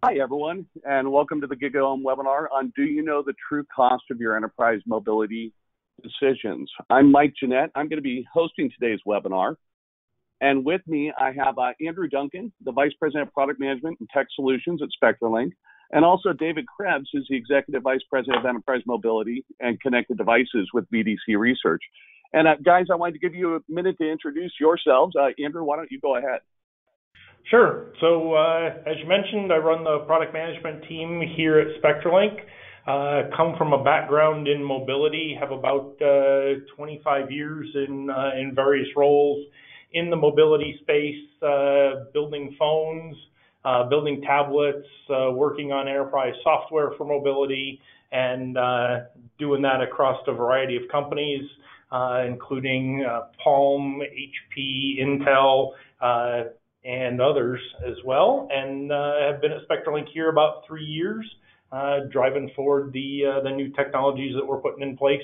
Hi, everyone, and welcome to the GigaOM webinar on Do You Know the True Cost of Your Enterprise Mobility Decisions? I'm Mike Jeanette. I'm going to be hosting today's webinar. And with me, I have Andrew Duncan, the Vice President of Product Management and Tech Solutions at SpectrumLink, and also David Krebs, who's the Executive Vice President of Enterprise Mobility and Connected Devices with BDC Research. And guys, I wanted to give you a minute to introduce yourselves. Andrew, why don't you go ahead? Sure. So as you mentioned, I run the product management team here at SpectrumLink. Come from a background in mobility, have about 25 years in various roles in the mobility space, building phones, building tablets, working on enterprise software for mobility, and doing that across a variety of companies, including Palm, HP, Intel, and others as well, and have been at SpectrumLink here about 3 years, driving forward the new technologies that we're putting in place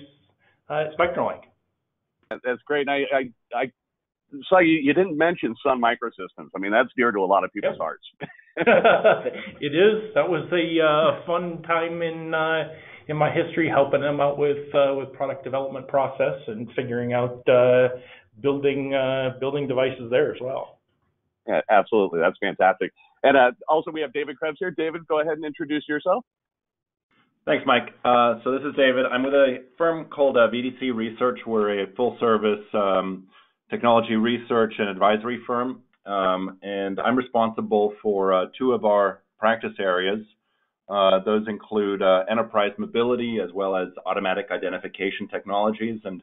at SpectrumLink. That's great. I saw you didn't mention Sun Microsystems. I mean, that's dear to a lot of people's hearts. It is. That was a fun time in my history, helping them out with product development process and figuring out building devices there as well. Yeah, absolutely. That's fantastic. And also we have David Krebs here. David, go ahead and introduce yourself. Thanks, Mike. So this is David. I'm with a firm called BDC Research. We're a full-service technology research and advisory firm, and I'm responsible for two of our practice areas. Those include enterprise mobility as well as automatic identification technologies. And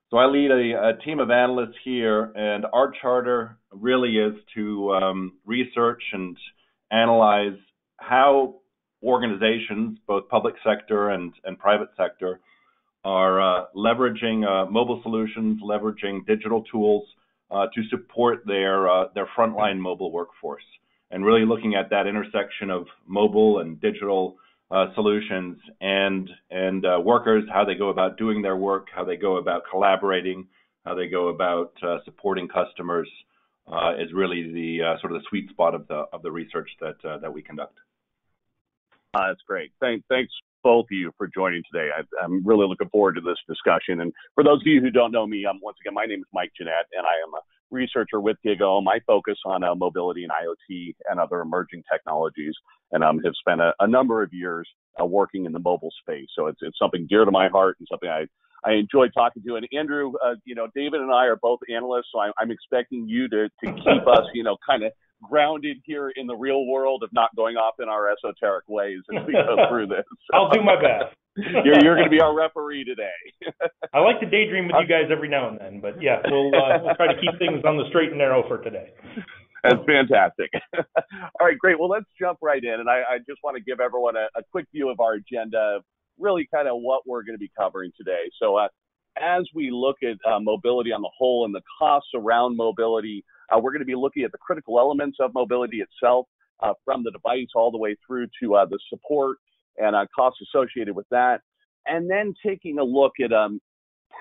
so I lead a team of analysts here, and our charter really is to research and analyze how organizations, both public sector and private sector, are leveraging mobile solutions, leveraging digital tools to support their frontline mobile workforce, and really looking at that intersection of mobile and digital solutions and workers, how they go about doing their work, how they go about collaborating, how they go about supporting customers is really the sort of the sweet spot of the research that we conduct. That's great. Thanks both of you for joining today. I'm really looking forward to this discussion. And for those of you who don't know me, once again, my name is Mike Jeanette, and I am a researcher with GigaOM. I focus on mobility and IoT and other emerging technologies, and have spent a number of years working in the mobile space. So it's something dear to my heart and something I enjoy talking to. And Andrew, David and I are both analysts, so I'm expecting you to keep us, kind of grounded here in the real world, of not going off in our esoteric ways as we go through this. So, I'll do my best. You're going to be our referee today. I like to daydream with you guys every now and then, but yeah, we'll try to keep things on the straight and narrow for today. That's fantastic. All right, great. Well, let's jump right in. And I just want to give everyone a quick view of our agenda, really kind of what we're going to be covering today. So as we look at mobility on the whole and the costs around mobility, we're going to be looking at the critical elements of mobility itself, from the device all the way through to the support and costs associated with that. And then taking a look at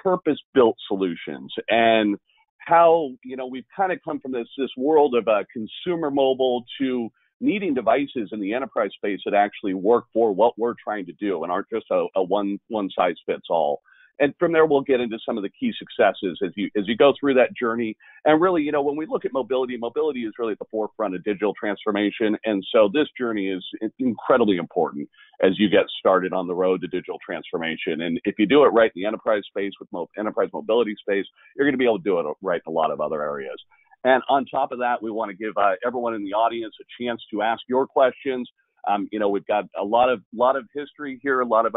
purpose-built solutions and how, we've kind of come from this world of consumer mobile to needing devices in the enterprise space that actually work for what we're trying to do and aren't just a one-size-fits-all. And from there, we'll get into some of the key successes as you go through that journey. And really, when we look at mobility is really at the forefront of digital transformation. And so this journey is incredibly important as you get started on the road to digital transformation. And if you do it right in the enterprise space with enterprise mobility space, you're going to be able to do it right in a lot of other areas. And on top of that, we want to give everyone in the audience a chance to ask your questions. We've got a lot of history here, a lot of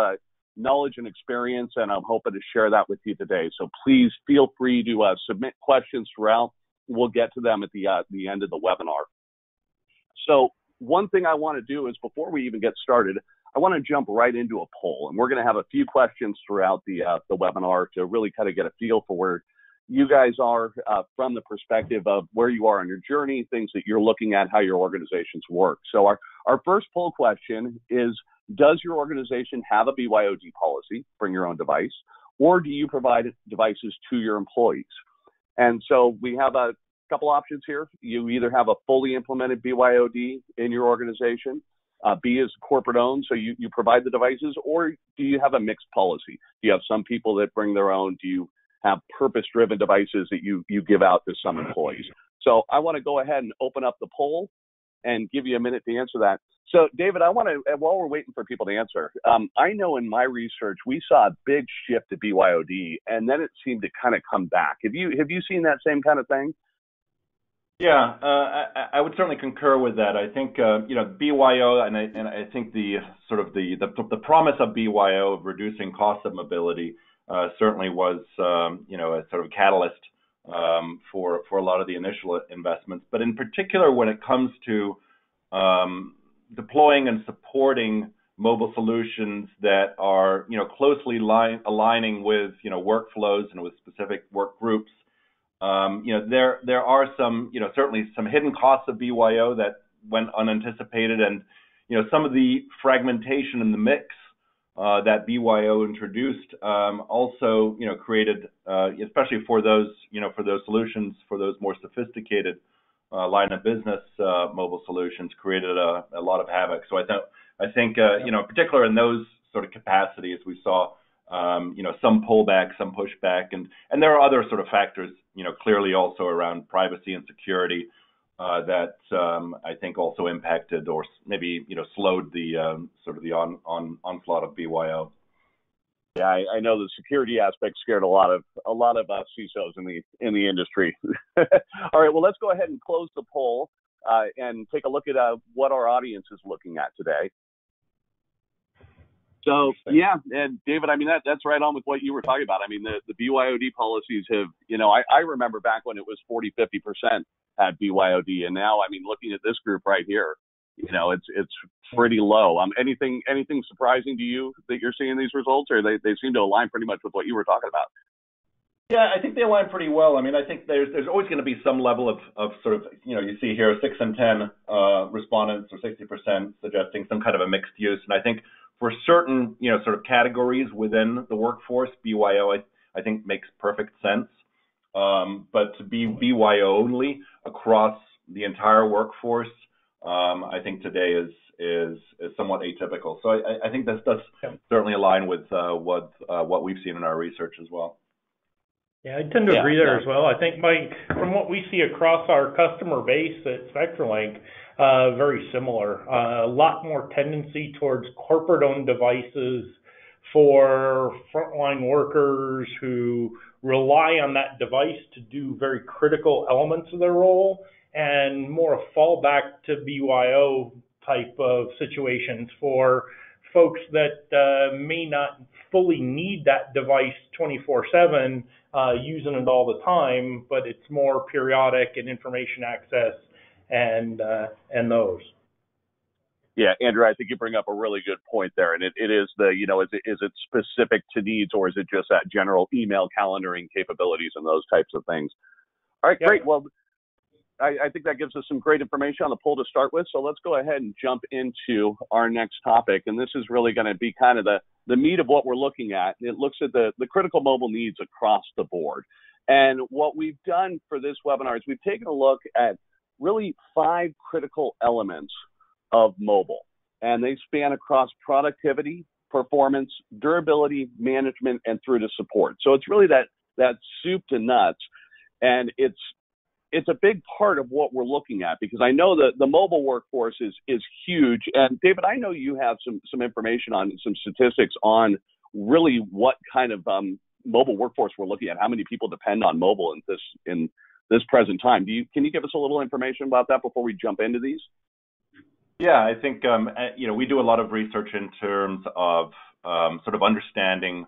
knowledge and experience, and I'm hoping to share that with you today. So please feel free to submit questions throughout. We'll get to them at the end of the webinar. So one thing I want to do is, before we even get started, I want to jump right into a poll, and we're going to have a few questions throughout the webinar to really kind of get a feel for where you guys are from the perspective of where you are on your journey, things that you're looking at, how your organizations work. So our first poll question is, does your organization have a BYOD policy, bring your own device, or do you provide devices to your employees? And so we have a couple options here. You either have a fully implemented BYOD in your organization, B is corporate owned, so you provide the devices, or do you have a mixed policy? Do you have some people that bring their own? Do you have purpose-driven devices that you give out to some employees? So I want to go ahead and open up the poll and give you a minute to answer that. So, David, I want to, while we're waiting for people to answer, I know in my research we saw a big shift to BYOD, and then it seemed to kind of come back. Have you seen that same kind of thing? Yeah, I would certainly concur with that. I think BYO, and I think the sort of the promise of BYO of reducing cost of mobility certainly was a sort of catalyst for a lot of the initial investments. But in particular, when it comes to deploying and supporting mobile solutions that are closely aligning with workflows and with specific work groups. There are some, certainly some hidden costs of BYO that went unanticipated, and some of the fragmentation in the mix that BYO introduced also created, especially for those solutions, for those more sophisticated line of business mobile solutions, created a lot of havoc. So I think in particular in those sort of capacities, we saw some pullback, some pushback, and there are other sort of factors, clearly also around privacy and security that I think also impacted or maybe slowed the sort of the onslaught of BYO. Yeah, I know the security aspect scared a lot of CISOs in the industry. All right, well, let's go ahead and close the poll and take a look at what our audience is looking at today. So, yeah, and David, I mean, that's right on with what you were talking about. I mean, the BYOD policies have, I remember back when it was 40-50% had BYOD, and now, I mean, looking at this group right here, it's pretty low. Anything surprising to you that you're seeing these results, or they seem to align pretty much with what you were talking about? Yeah, I think they align pretty well. I mean, I think there's always going to be some level of sort of, you see here 6 and 10 respondents, or 60% suggesting some kind of a mixed use. And I think for certain, sort of categories within the workforce, BYO, I think makes perfect sense. But to be BYO only across the entire workforce, I think today is somewhat atypical. So I think this does certainly align with what we've seen in our research as well. Yeah, I tend to agree there as well. I think, Mike, from what we see across our customer base at SpectrumLink, very similar. A lot more tendency towards corporate-owned devices for frontline workers who rely on that device to do very critical elements of their role, and more a fallback to BYO type of situations for folks that may not fully need that device 24/7, using it all the time, but it's more periodic and information access and those. Yeah, Andrew, I think you bring up a really good point there, and it is is it specific to needs, or is it just that general email calendaring capabilities and those types of things? All right, great. Well, I think that gives us some great information on the poll to start with. So let's go ahead and jump into our next topic. And this is really going to be kind of the meat of what we're looking at. It looks at the critical mobile needs across the board. And what we've done for this webinar is we've taken a look at really 5 critical elements of mobile. And they span across productivity, performance, durability, management, and through to support. So it's really that soup to nuts. And it's a big part of what we're looking at, because I know that the mobile workforce is huge. And David, I know you have some information on some statistics on really what kind of mobile workforce we're looking at, how many people depend on mobile in this present time. Can you give us a little information about that before we jump into these? Yeah, I think we do a lot of research in terms of sort of understanding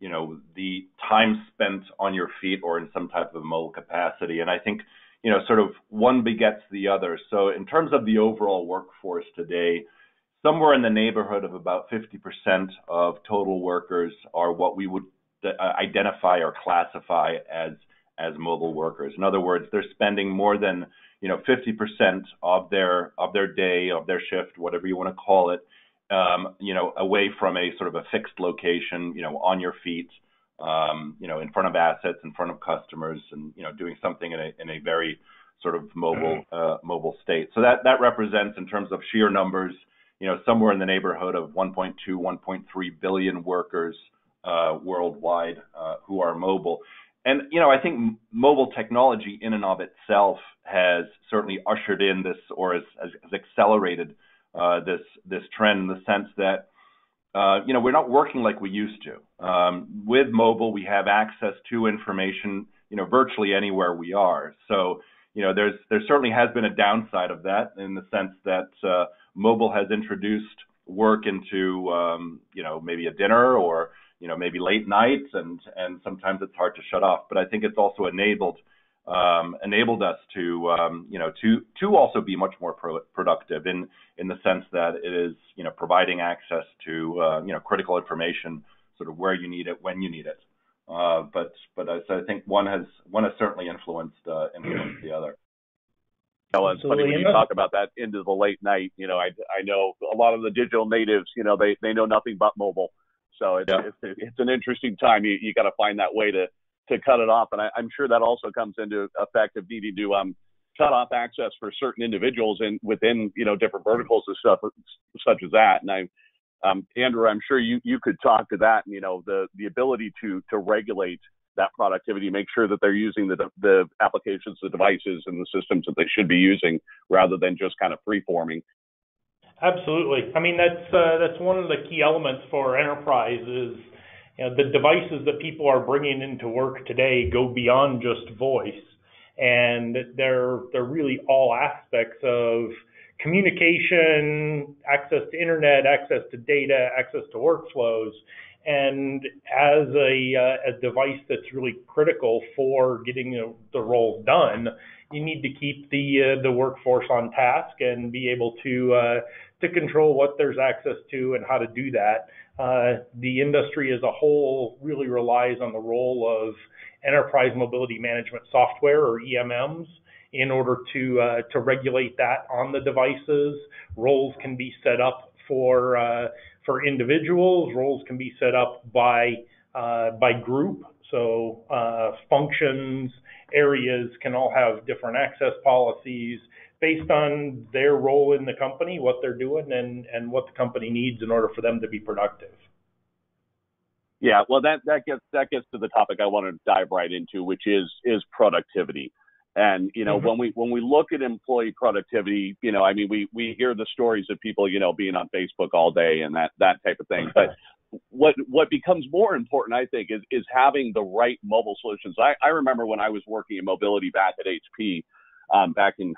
the time spent on your feet or in some type of mobile capacity. And I think, sort of one begets the other. So in terms of the overall workforce today, somewhere in the neighborhood of about 50% of total workers are what we would identify or classify as mobile workers. In other words, they're spending more than 50% of their day, of their shift, whatever you want to call it, away from a sort of a fixed location, on your feet, in front of assets, in front of customers, and doing something in a very sort of mobile state. So that represents, in terms of sheer numbers, somewhere in the neighborhood of 1.2, 1.3 billion workers worldwide who are mobile. And, I think mobile technology in and of itself has certainly ushered in this, or has accelerated this trend, in the sense that, we're not working like we used to. With mobile, we have access to information, virtually anywhere we are. So, there certainly has been a downside of that, in the sense that mobile has introduced work into, maybe a dinner, or, maybe late nights, and sometimes it's hard to shut off. But I think it's also enabled us to also be much more productive, in the sense that it is, providing access to, critical information, sort of where you need it, when you need it. But I think one has certainly influenced the other. It's funny when you talk about that into the late night. I know a lot of the digital natives. They know nothing but mobile. So it's an interesting time. You got to find that way to cut it off, and I'm sure that also comes into effect of needing to cut off access for certain individuals and within different verticals and stuff such as that. And Andrew, I'm sure you could talk to that. The ability to regulate that productivity, make sure that they're using the applications, the devices, and the systems that they should be using, rather than just kind of free-forming. Absolutely. I mean, that's one of the key elements for enterprise is, the devices that people are bringing into work today go beyond just voice, and they're really all aspects of communication, access to internet, access to data, access to workflows. And as a device that's really critical for getting the role done, you need to keep the workforce on task and be able to control what there's access to and how to do that. The industry as a whole really relies on the role of enterprise mobility management software, or EMMs, in order to regulate that on the devices. Roles can be set up for individuals. Roles can be set up by group. So functions, areas can all have different access policies based on their role in the company, what they're doing, and what the company needs in order for them to be productive. Yeah, well, that gets to the topic I want to dive right into, which is productivity. And when we look at employee productivity, we hear the stories of people being on Facebook all day and that type of thing. But what becomes more important, I think, is having the right mobile solutions. I remember when I was working in mobility back at HP, back in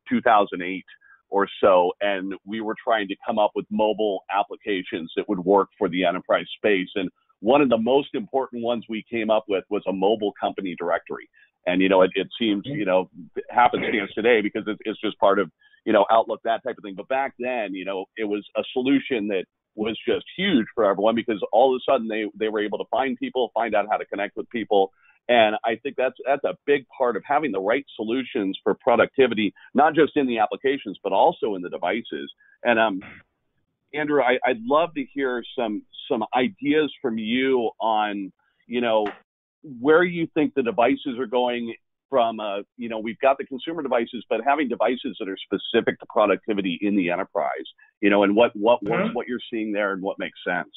2008 or so, and we were trying to come up with mobile applications that would work for the enterprise space. And one of the most important ones we came up with was a mobile company directory. And, it seems, happenstance today because it's just part of, Outlook, that type of thing. But back then, it was a solution that was just huge for everyone, because all of a sudden they were able to find people, find out how to connect with people. And I think that's a big part of having the right solutions for productivity, not just in the applications, but also in the devices. And Andrew, I'd love to hear some ideas from you on, where you think the devices are going from, we've got the consumer devices, but having devices that are specific to productivity in the enterprise, and what works, what you're seeing there, and what makes sense.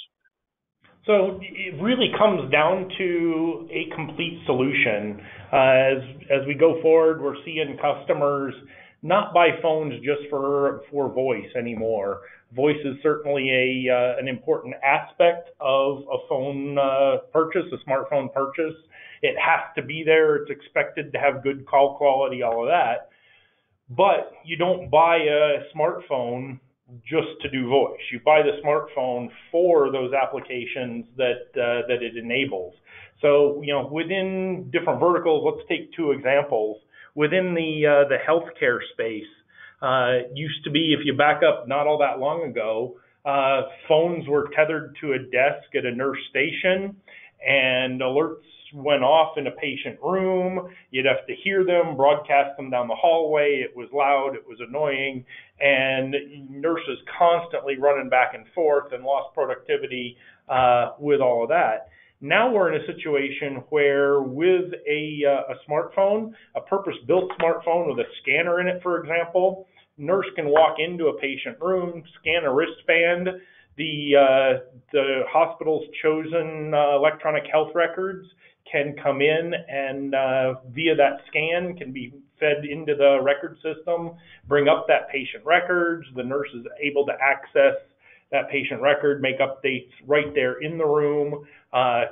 So it really comes down to a complete solution. As we go forward, we're seeing customers not buy phones just for voice anymore. Voice is certainly an important aspect of a phone purchase, a smartphone purchase. It has to be there. It's expected to have good call quality, all of that. But you don't buy a smartphone just to do voice. You buy the smartphone for those applications that it enables. So, within different verticals, let's take two examples. Within the healthcare space, used to be, if you back up not all that long ago, phones were tethered to a desk at a nurse station, and alerts went off in a patient room. You'd have to hear them, broadcast them down the hallway. It was loud, it was annoying, and nurses constantly running back and forth and lost productivity with all of that. Now we're in a situation where with a smartphone, a purpose-built smartphone with a scanner in it, for example, nurse can walk into a patient room, scan a wristband, the hospital's chosen electronic health records can come in and via that scan can be fed into the record system, bring up that patient records. The nurse is able to access that patient record, make updates right there in the room,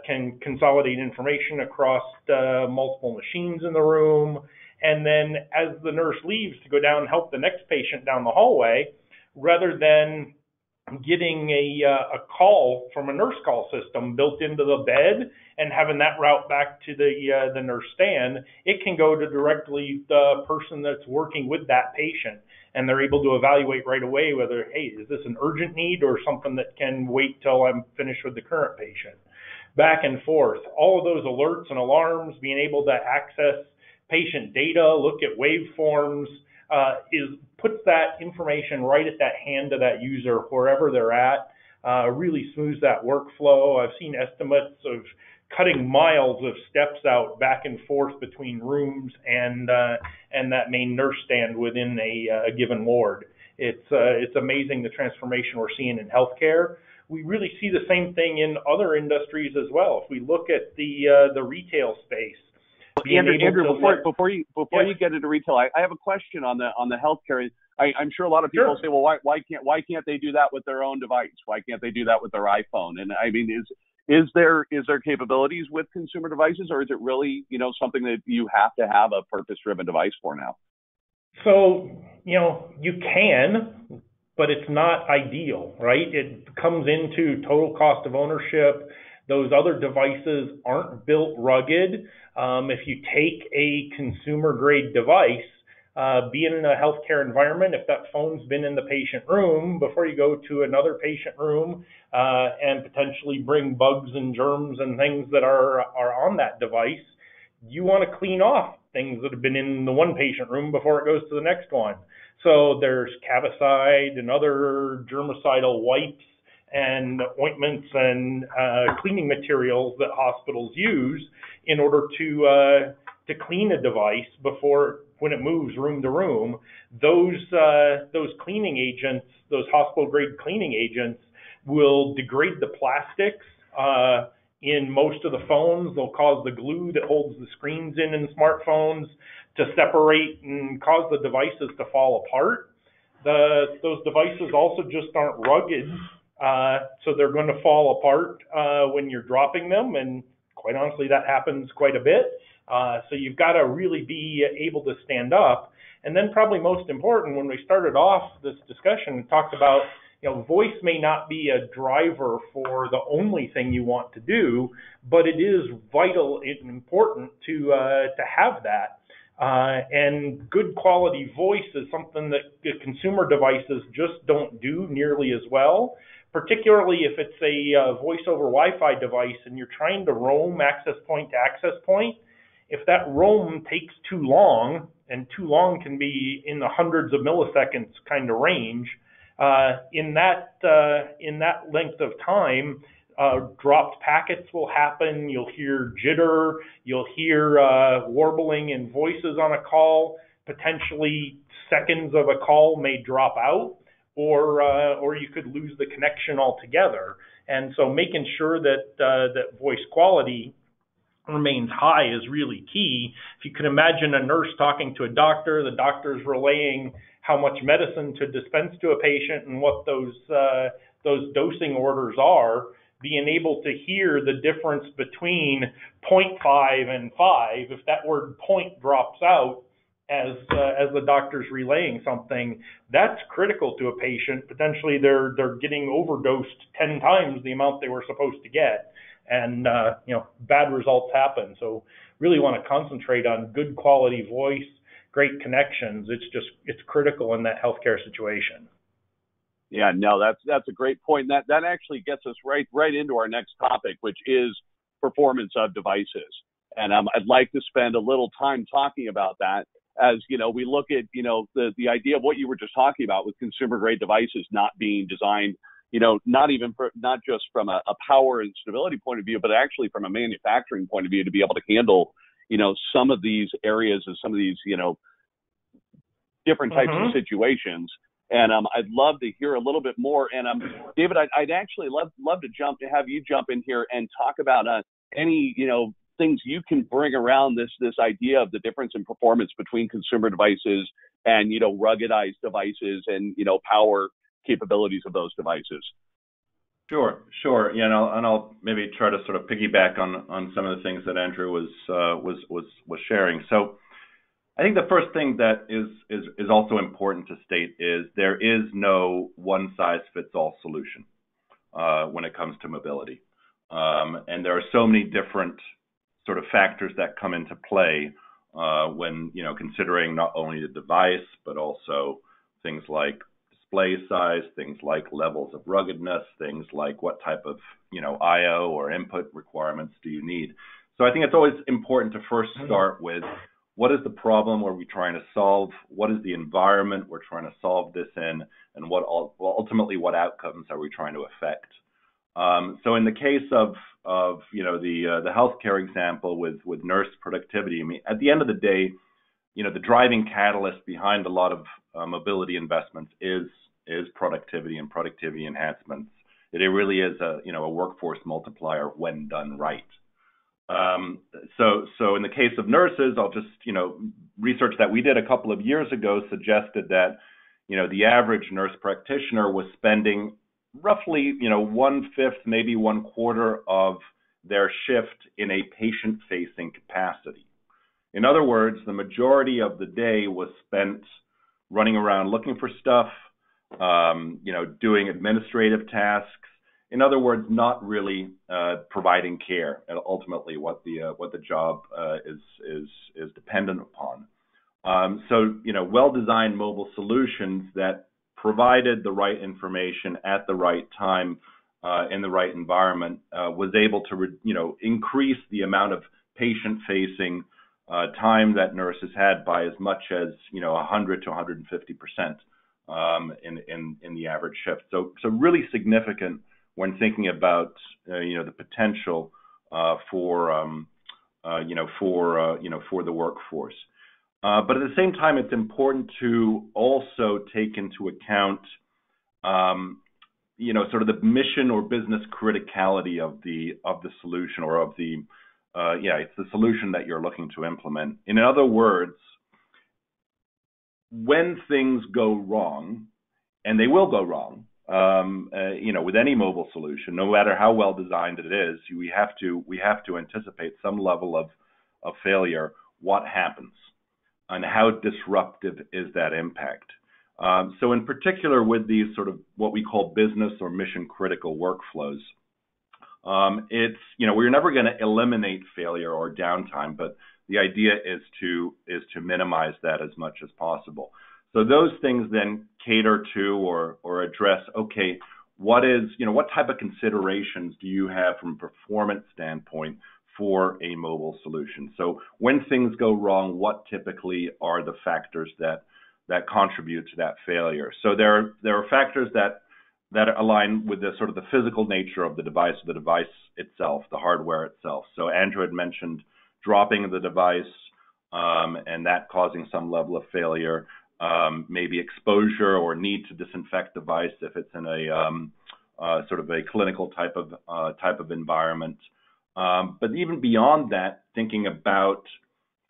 can consolidate information across multiple machines in the room. And then as the nurse leaves to go down and help the next patient down the hallway, rather than getting a call from a nurse call system built into the bed and having that route back to the nurse stand, it can go to directly the person that's working with that patient, and they're able to evaluate right away whether, hey, is this an urgent need or something that can wait till I'm finished with the current patient. Back and forth, all of those alerts and alarms, being able to access patient data, look at waveforms, puts that information right at that hand of that user wherever they're at, really smooths that workflow. I've seen estimates of cutting miles of steps out back and forth between rooms and that main nurse stand within a given ward. It's amazing the transformation we're seeing in healthcare. We really see the same thing in other industries as well. If we look at the retail space. Andrew, before you get into retail, I have a question on the healthcare. I'm sure a lot of people say, well, why can't they do that with their own device? Why can't they do that with their iPhone? And I mean, is there capabilities with consumer devices, or is it really something that you have to have a purpose-driven device for now? So you can, but it's not ideal, right? It comes into total cost of ownership. Those other devices aren't built rugged. If you take a consumer-grade device, being in a healthcare environment, if that phone's been in the patient room, before you go to another patient room and potentially bring bugs and germs and things that are on that device, you want to clean off things that have been in the one patient room before it goes to the next one. So there's Cavicide and other germicidal wipes and ointments and cleaning materials that hospitals use in order to clean a device before when it moves room to room. Those cleaning agents, those hospital-grade cleaning agents, will degrade the plastics in most of the phones. They'll cause the glue that holds the screens in smartphones to separate and cause the devices to fall apart. Those devices also just aren't rugged. So they're going to fall apart when you're dropping them, and quite honestly, that happens quite a bit. So you've got to really be able to stand up. And then probably most important, when we started off this discussion and talked about, voice may not be a driver for the only thing you want to do, but it is vital and important to have that. And good quality voice is something that the consumer devices just don't do nearly as well, particularly if it's a voice over Wi-Fi device and you're trying to roam access point to access point. If that roam takes too long, and too long can be in the hundreds of milliseconds kind of range, in that length of time, dropped packets will happen. You'll hear jitter. You'll hear warbling in voices on a call. Potentially seconds of a call may drop out, or you could lose the connection altogether. And so making sure that that voice quality remains high is really key. If you can imagine a nurse talking to a doctor, the doctor's relaying how much medicine to dispense to a patient and what those dosing orders are, being able to hear the difference between 0.5 and 5, if that word point drops out as the doctor's relaying something, that's critical to a patient. Potentially they're getting overdosed 10 times the amount they were supposed to get. And, bad results happen. So really want to concentrate on good quality voice, great connections. It's critical in that healthcare situation. Yeah, no, that's a great point. That actually gets us right into our next topic, which is performance of devices. And I'd like to spend a little time talking about that as, we look at, the idea of what you were just talking about with consumer grade devices not being designed, not just from a power and stability point of view, but actually from a manufacturing point of view to be able to handle, some of these areas and some of these, different types of Mm-hmm. situations. And I'd love to hear a little bit more. And David, I'd actually love to have you jump in here and talk about any things you can bring around this idea of the difference in performance between consumer devices and ruggedized devices and power capabilities of those devices. Sure. Yeah, and I'll maybe try to sort of piggyback on some of the things that Andrew was sharing. So I think the first thing that is also important to state is there is no one size fits all solution when it comes to mobility, and there are so many different sort of factors that come into play when considering not only the device but also things like display size, things like levels of ruggedness, things like what type of I/O or input requirements do you need. So I think it's always important to first start with what is the problem we're trying to solve, what is the environment we're trying to solve this in, and ultimately what outcomes are we trying to affect. So in the case of the healthcare example with nurse productivity, I mean, at the end of the day, the driving catalyst behind a lot of mobility investments is productivity and productivity enhancements. It really is a workforce multiplier when done right. So in the case of nurses, I'll just research that we did a couple of years ago suggested that the average nurse practitioner was spending roughly 1/5, maybe 1/4 of their shift in a patient-facing capacity. In other words, the majority of the day was spent running around looking for stuff, doing administrative tasks. In other words, not really providing care, and ultimately what the job is dependent upon. So well-designed mobile solutions that provided the right information at the right time in the right environment was able to increase the amount of patient-facing time that nurses had by as much as 100 to 150% in the average shift. So really significant when thinking about the potential for the workforce. But at the same time, it's important to also take into account sort of the mission or business criticality of the solution, or of it's the solution that you're looking to implement. In other words, when things go wrong, and they will go wrong, with any mobile solution, no matter how well designed it is, we have to anticipate some level of failure. What happens, and how disruptive is that impact? So in particular, with these sort of what we call business or mission critical workflows, it's we're never going to eliminate failure or downtime, but the idea is to minimize that as much as possible. So those things then cater to or address, okay, what type of considerations do you have from a performance standpoint for a mobile solution? So when things go wrong, what typically are the factors that contribute to that failure? So there are factors that align with the sort of the physical nature of the device itself, the hardware itself. So Andrew had mentioned dropping the device and that causing some level of failure. Maybe exposure or need to disinfect device if it's in a sort of a clinical type of environment. But even beyond that, thinking about,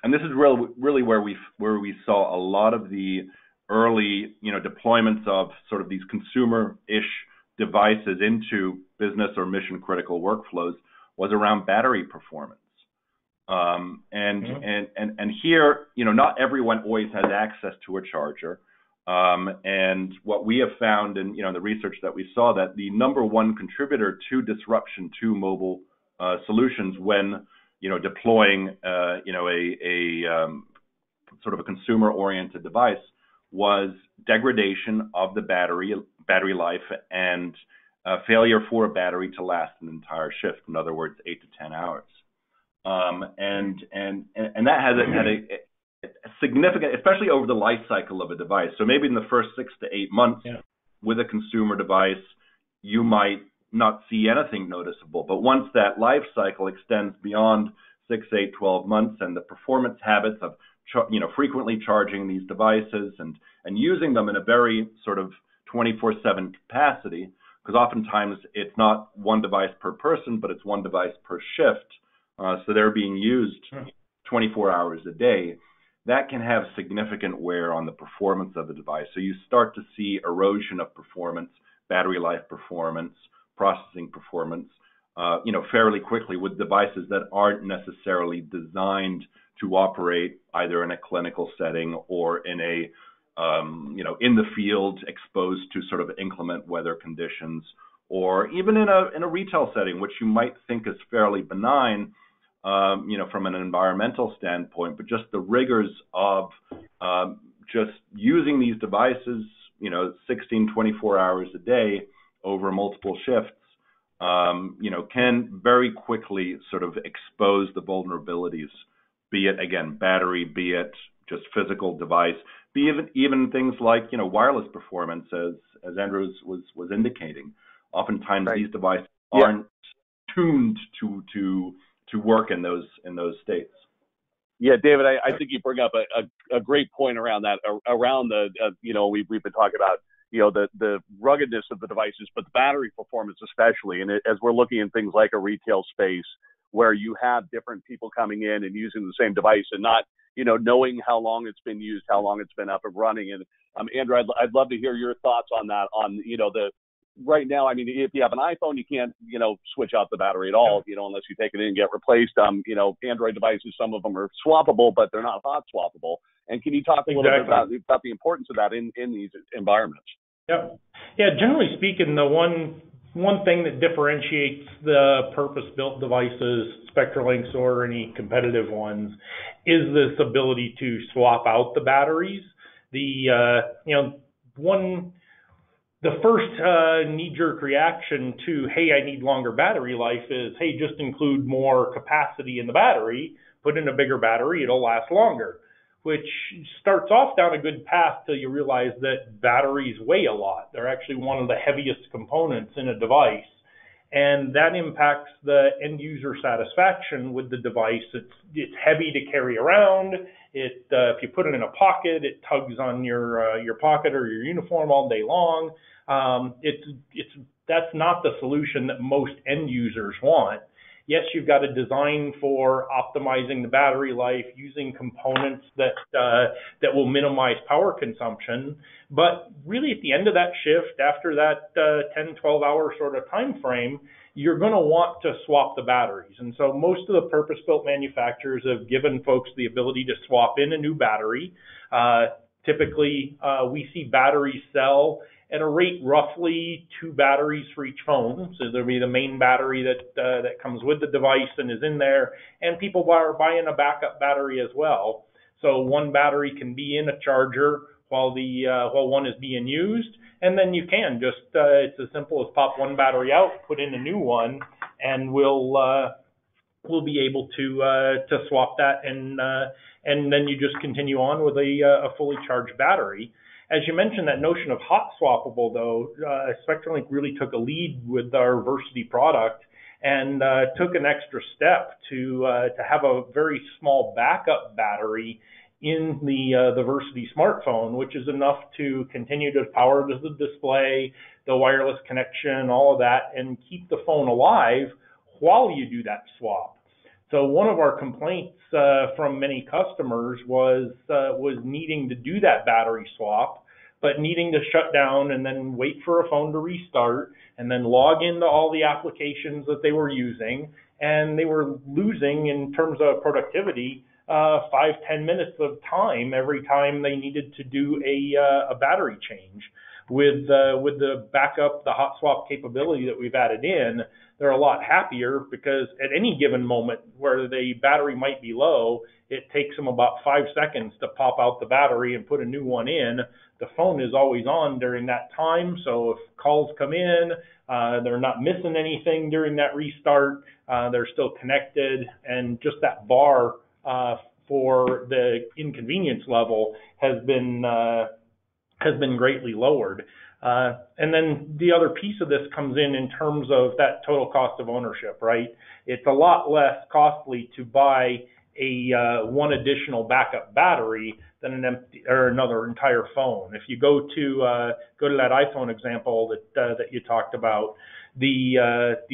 and this is really where we saw a lot of the early deployments of sort of these consumer-ish devices into business or mission critical workflows, was around battery performance. And here, not everyone always has access to a charger. And what we have found in, the research that we saw, that the number one contributor to disruption to mobile solutions when, deploying, a sort of a consumer-oriented device was degradation of the battery life and failure for a battery to last an entire shift. In other words, 8 to 10 hours. And that has had a significant, especially over the life cycle of a device. So maybe in the first 6 to 8 months with a consumer device, you might not see anything noticeable. But once that life cycle extends beyond 6, 8, 12 months, and the performance habits of frequently charging these devices and using them in a very sort of 24/7 capacity, because oftentimes it's not one device per person, but it's one device per shift. So they're being used 24 hours a day. That can have significant wear on the performance of the device. So you start to see erosion of performance, battery life performance, processing performance, fairly quickly with devices that aren't necessarily designed to operate either in a clinical setting or in a in the field, exposed to sort of inclement weather conditions, or even in a retail setting, which you might think is fairly benign, from an environmental standpoint, but just the rigors of just using these devices, 16, 24 hours a day over multiple shifts, can very quickly sort of expose the vulnerabilities, be it, again, battery, be it just physical device, be even things like, wireless performance, as Andrew was indicating. Oftentimes these devices aren't tuned to work in those states. Yeah, David, I think you bring up a great point around that, around the, we've been talking about, the ruggedness of the devices, but the battery performance especially. And as we're looking at things like a retail space where you have different people coming in and using the same device and not, knowing how long it's been used, how long it's been up and running. And Andrew, I'd love to hear your thoughts on that, on, right now, I mean, if you have an iPhone, you can't, switch out the battery at all, unless you take it in and get replaced. Android devices, some of them are swappable, but they're not hot swappable. And can you talk a little bit about the importance of that in these environments? Yeah. Generally speaking, the one thing that differentiates the purpose-built devices, SpectrumLinks or any competitive ones, is this ability to swap out the batteries. The first knee-jerk reaction to, hey, I need longer battery life is, hey, just include more capacity in the battery, put in a bigger battery, it'll last longer, which starts off down a good path till you realize that batteries weigh a lot. They're actually one of the heaviest components in a device, and that impacts the end user satisfaction with the device. It's heavy to carry around. If you put it in a pocket, it tugs on your pocket or your uniform all day long. That's not the solution that most end users want. Yes, you've got a design for optimizing the battery life, using components that will minimize power consumption. But really, at the end of that shift, after that 10, 12-hour sort of time frame, you're going to want to swap the batteries. And so most of the purpose-built manufacturers have given folks the ability to swap in a new battery. Typically, we see batteries sell at a rate roughly 2 batteries for each phone. So there'll be the main battery that comes with the device and is in there, and people are buying a backup battery as well. So one battery can be in a charger while one is being used, and then you can just it's as simple as pop one battery out, put in a new one, and we'll be able to swap that, and then you just continue on with a fully charged battery. As you mentioned, that notion of hot swappable, though, SpectrumLink really took a lead with our Versity product and took an extra step to have a very small backup battery in the Versity smartphone, which is enough to continue to power the display, the wireless connection, all of that, and keep the phone alive while you do that swap. So one of our complaints from many customers was needing to do that battery swap, but needing to shut down and then wait for a phone to restart and then log into all the applications that they were using. And they were losing, in terms of productivity, 5-10 minutes of time every time they needed to do a battery change. With the backup, the hot swap capability that we've added in, they're a lot happier, because at any given moment where the battery might be low, it takes them about 5 seconds to pop out the battery and put a new one in. The phone is always on during that time, so if calls come in, they're not missing anything during that restart. They're still connected, and just that bar for the inconvenience level has been greatly lowered. And then the other piece of this comes in terms of that total cost of ownership, right? It's a lot less costly to buy one additional backup battery than an empty or another entire phone. If you go to that iPhone example that you talked about, the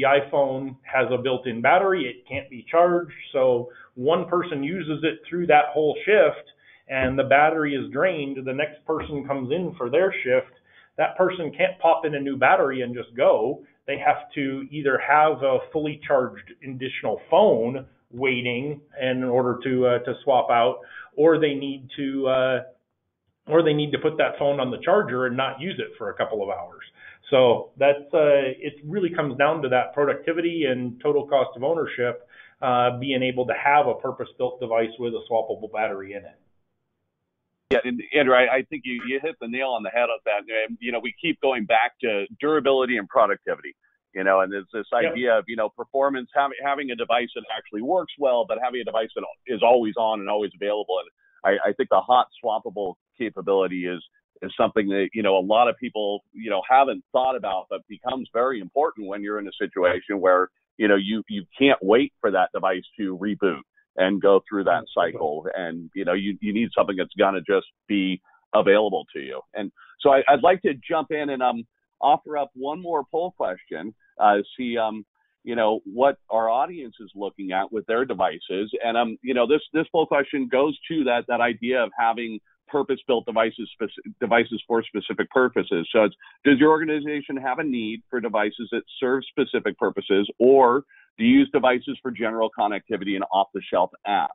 iPhone has a built-in battery. It can't be charged, so one person uses it through that whole shift, and the battery is drained. The next person comes in for their shift. That person can't pop in a new battery and just go. They have to either have a fully charged additional phone waiting in order to swap out, or they need to put that phone on the charger and not use it for a couple of hours. So that's it really comes down to that productivity and total cost of ownership, being able to have a purpose-built device with a swappable battery in it. Yeah, and Andrew, I think you hit the nail on the head of that. We keep going back to durability and productivity, and it's this idea of, performance, having a device that actually works well, but having a device that is always on and always available. And I think the hot swappable capability is something that, a lot of people, haven't thought about, but becomes very important when you're in a situation where, you can't wait for that device to reboot and go through that cycle. And, you need something that's going to just be available to you. And so I'd like to jump in and offer up one more poll question, see, what our audience is looking at with their devices. And, this poll question goes to that idea of having purpose-built devices for specific purposes. So does your organization have a need for devices that serve specific purposes, or do you use devices for general connectivity and off-the-shelf apps?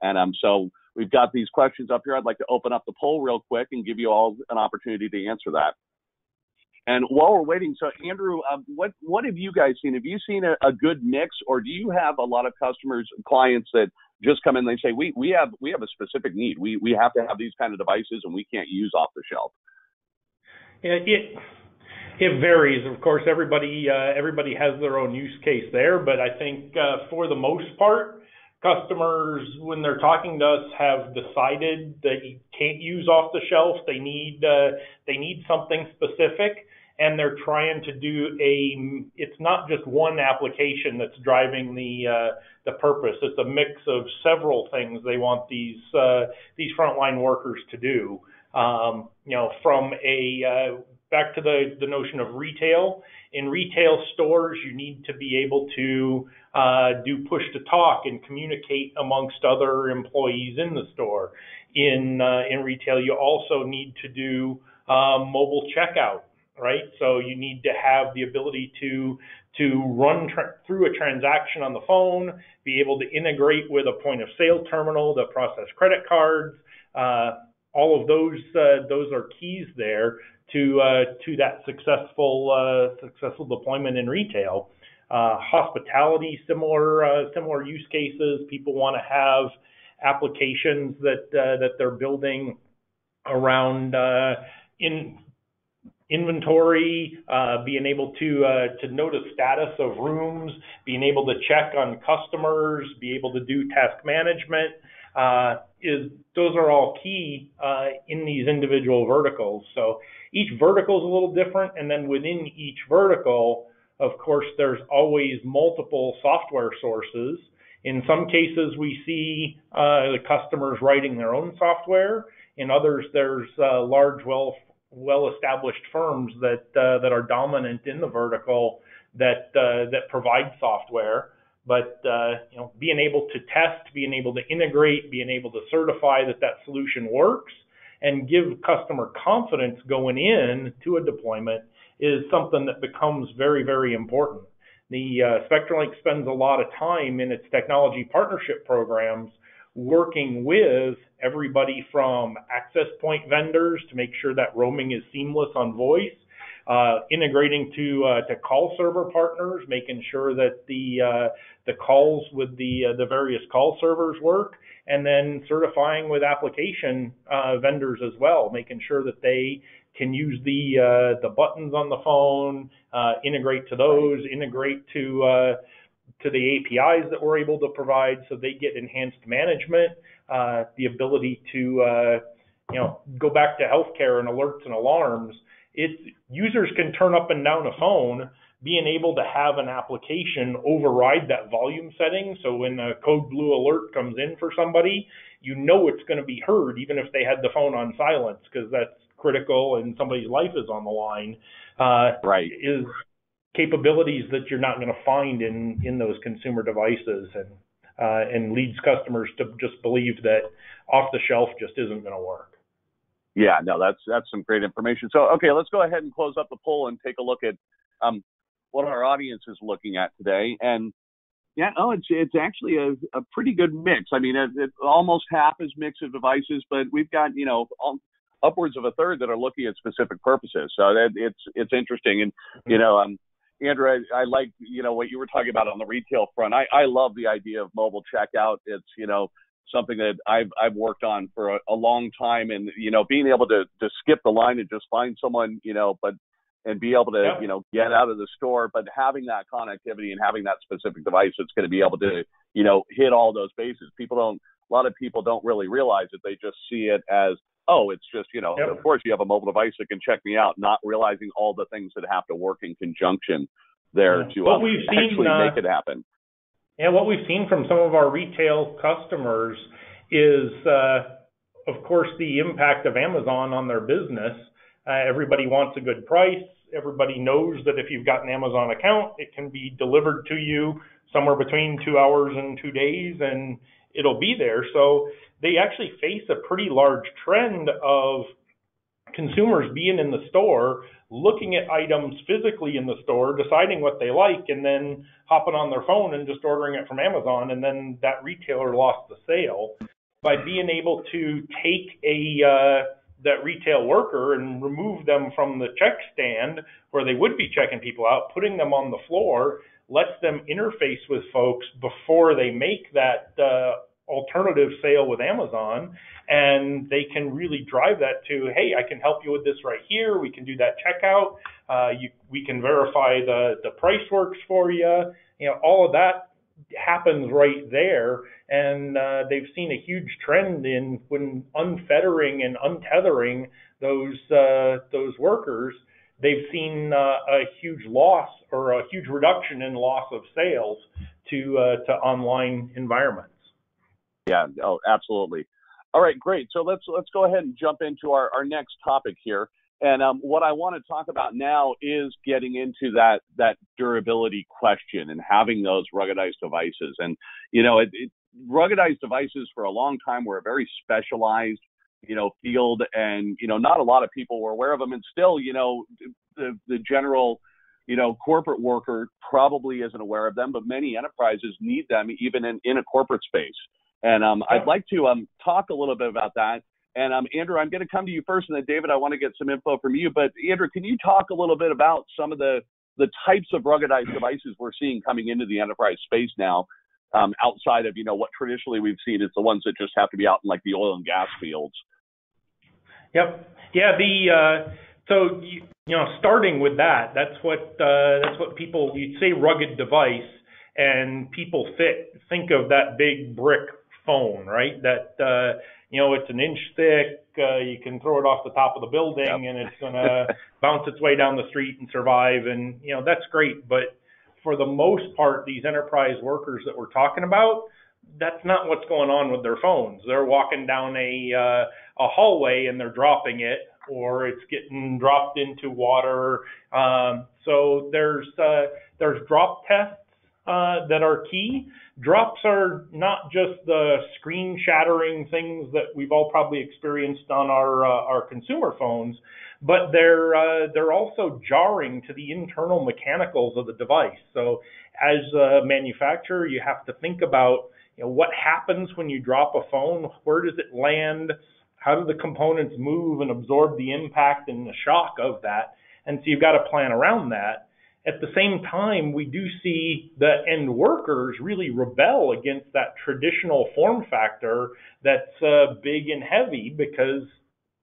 And so we've got these questions up here. I'd like to open up the poll real quick and give you all an opportunity to answer that. And while we're waiting, so Andrew, what have you guys seen? Have you seen a good mix, or do you have a lot of customers, clients that just come in and they say, we have a specific need. We have to have these kind of devices and we can't use off the shelf? It varies. Of course, everybody has their own use case there, but I think for the most part, customers, when they're talking to us, have decided that you can't use off the shelf. They need something specific, and they're trying to do it's not just one application that's driving the purpose. It's a mix of several things they want these frontline workers to do. From back to the notion of retail. In retail stores, you need to be able to do push to talk and communicate amongst other employees in the store. In retail, you also need to do mobile checkout, right? So you need to have the ability to run through a transaction on the phone, be able to integrate with a point of sale terminal to process credit cards. All of those are keys there to that successful deployment in retail. Hospitality, similar use cases. People want to have applications that they're building around in inventory, being able to know the status of rooms, being able to check on customers, be able to do task management. Those are all key in these individual verticals. So each vertical is a little different, and then within each vertical, of course, there's always multiple software sources. In some cases, we see the customers writing their own software. In others, there's large, well-established firms that are dominant in the vertical that provide software. But being able to test, being able to integrate, being able to certify that solution works, and give customer confidence going in to a deployment is something that becomes very, very important. The SpectrumLink spends a lot of time in its technology partnership programs working with everybody from access point vendors to make sure that roaming is seamless on voice, integrating to call server partners, making sure that the calls with the various call servers work, and then certifying with application vendors as well, making sure that they can use the buttons on the phone, integrate to those, integrate to the APIs that we're able to provide, so they get enhanced management, the ability to go back to healthcare and alerts and alarms. Users can turn up and down a phone, being able to have an application override that volume setting, so when a code blue alert comes in for somebody, you know it's going to be heard even if they had the phone on silence, because that's critical and somebody's life is on the line, Right. is capabilities that you're not going to find in those consumer devices, and leads customers to just believe that off the shelf just isn't going to work. Yeah, no, that's some great information. So, okay, let's go ahead and close up the poll and take a look at what our audience is looking at today. And yeah, it's actually a pretty good mix. I mean, it's almost half as mix of devices, but we've got upwards of a third that are looking at specific purposes. So it's interesting. And Andrew, I like what you were talking about on the retail front. I love the idea of mobile checkout. It's something that I've worked on for a long time, and being able to skip the line and just find someone and be able to get out of the store, but having that connectivity and having that specific device that's going to be able to hit all those bases. A lot of people don't really realize it. They just see it as, oh, it's just of course you have a mobile device that can check me out, not realizing all the things that have to work in conjunction there to actually make it happen. Yeah, what we've seen from some of our retail customers is, of course, the impact of Amazon on their business. Everybody wants a good price. Everybody knows that if you've got an Amazon account, it can be delivered to you somewhere between 2 hours and 2 days, and it'll be there. So they actually face a pretty large trend of consumers being in the store, looking at items physically in the store, deciding what they like, and then hopping on their phone and just ordering it from Amazon, and then that retailer lost the sale. By being able to take that retail worker and remove them from the check stand where they would be checking people out, putting them on the floor, lets them interface with folks before they make that alternative sale with Amazon, and they can really drive that to, hey, I can help you with this right here. We can do that checkout. We can verify the price works for you. All of that happens right there, and they've seen a huge trend in when unfettering and untethering those workers. They've seen a huge loss or a huge reduction in loss of sales to online environments. Yeah, oh, absolutely. All right, great. So let's go ahead and jump into our next topic here. And what I want to talk about now is getting into that durability question and having those ruggedized devices. And ruggedized devices for a long time were a very specialized field, and not a lot of people were aware of them. And still, the general corporate worker probably isn't aware of them, but many enterprises need them even in a corporate space. And I'd like to talk a little bit about that. And Andrew, I'm going to come to you first, and then David, I want to get some info from you. But Andrew, can you talk a little bit about some of the types of ruggedized devices we're seeing coming into the enterprise space now, outside of what traditionally we've seen is the ones that just have to be out in like the oil and gas fields? Yep. Yeah. So starting with that's what people, you say rugged device, and people think of that big brick phone, right? That it's an inch thick. You can throw it off the top of the building, and it's going to bounce its way down the street and survive. And that's great. But for the most part, these enterprise workers that we're talking about, that's not what's going on with their phones. They're walking down a hallway and they're dropping it, or it's getting dropped into water. So there's drop tests that are key. Drops are not just the screen shattering things that we've all probably experienced on our consumer phones, but they're also jarring to the internal mechanicals of the device. So as a manufacturer, you have to think about what happens when you drop a phone. Where does it land? How do the components move and absorb the impact and the shock of that? And so you've got to plan around that. At the same time, we do see the end workers really rebel against that traditional form factor that's big and heavy, because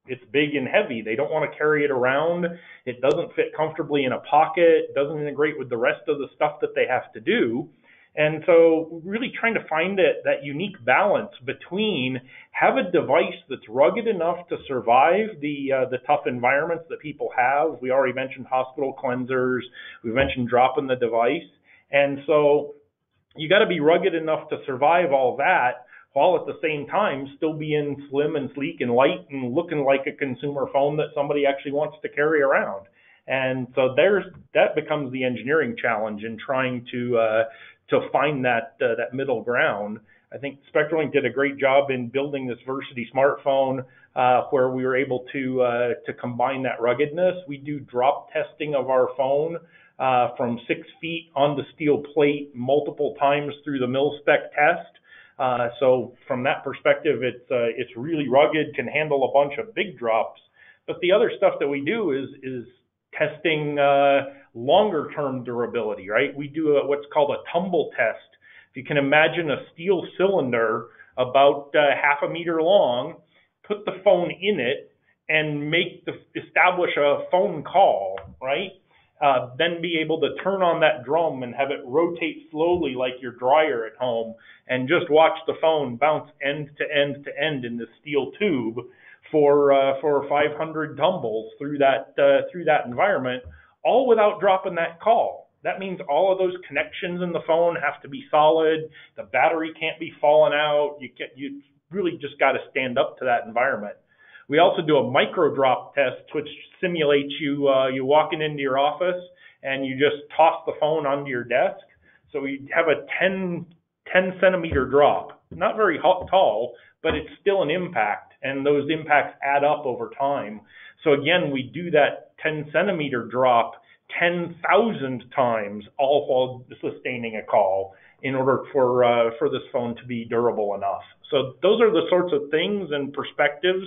it's big and heavy. They don't want to carry it around. It doesn't fit comfortably in a pocket. It doesn't integrate with the rest of the stuff that they have to do. And so really trying to find that unique balance between have a device that's rugged enough to survive the tough environments that people have. We already mentioned hospital cleansers. We mentioned dropping the device. And so you got to be rugged enough to survive all that while at the same time still being slim and sleek and light and looking like a consumer phone that somebody actually wants to carry around. And so that becomes the engineering challenge in trying to find that middle ground. I think SpectrumLink did a great job in building this Versity smartphone where we were able to combine that ruggedness. We do drop testing of our phone from 6 feet on the steel plate multiple times through the mil-spec test. So from that perspective, it's really rugged, can handle a bunch of big drops. But the other stuff that we do is testing longer term durability, right? We do what's called a tumble test. If you can imagine a steel cylinder about half a meter long, put the phone in it and establish a phone call, right? Then be able to turn on that drum and have it rotate slowly like your dryer at home and just watch the phone bounce end to end to end in this steel tube for 500 tumbles through that environment, all without dropping that call. That means all of those connections in the phone have to be solid. The battery can't be falling out. You really just got to stand up to that environment. We also do a micro drop test, which simulates you walking into your office and you just toss the phone onto your desk. So we have a 10 centimeter drop, not very tall, but it's still an impact, and those impacts add up over time. So again, we do that 10 centimeter drop 10,000 times, all while sustaining a call in order for this phone to be durable enough. So those are the sorts of things and perspectives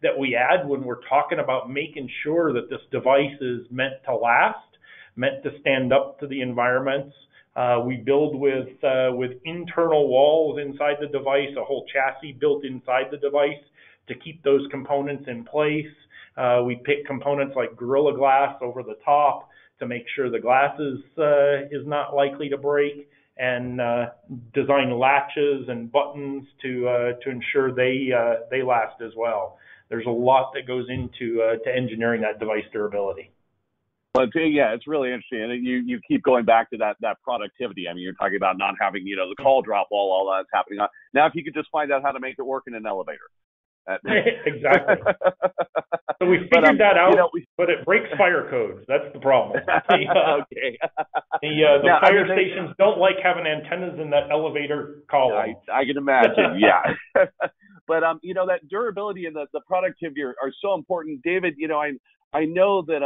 that we add when we're talking about making sure that this device is meant to last, meant to stand up to the environments. We build with internal walls inside the device, a whole chassis built inside the device to keep those components in place. We pick components like Gorilla Glass over the top to make sure the glass is not likely to break, and design latches and buttons to ensure they last as well. There's a lot that goes into to engineering that device durability. Well, yeah, it's really interesting. And you keep going back to that productivity. I mean, you're talking about not having, the call drop while all that's happening. Now, if you could just find out how to make it work in an elevator. Exactly. So we figured that out, but it breaks fire codes. That's the problem. Okay. The fire stations don't like having antennas in that elevator column. I can imagine, yeah. But, that durability and the productivity are so important. David, I know that,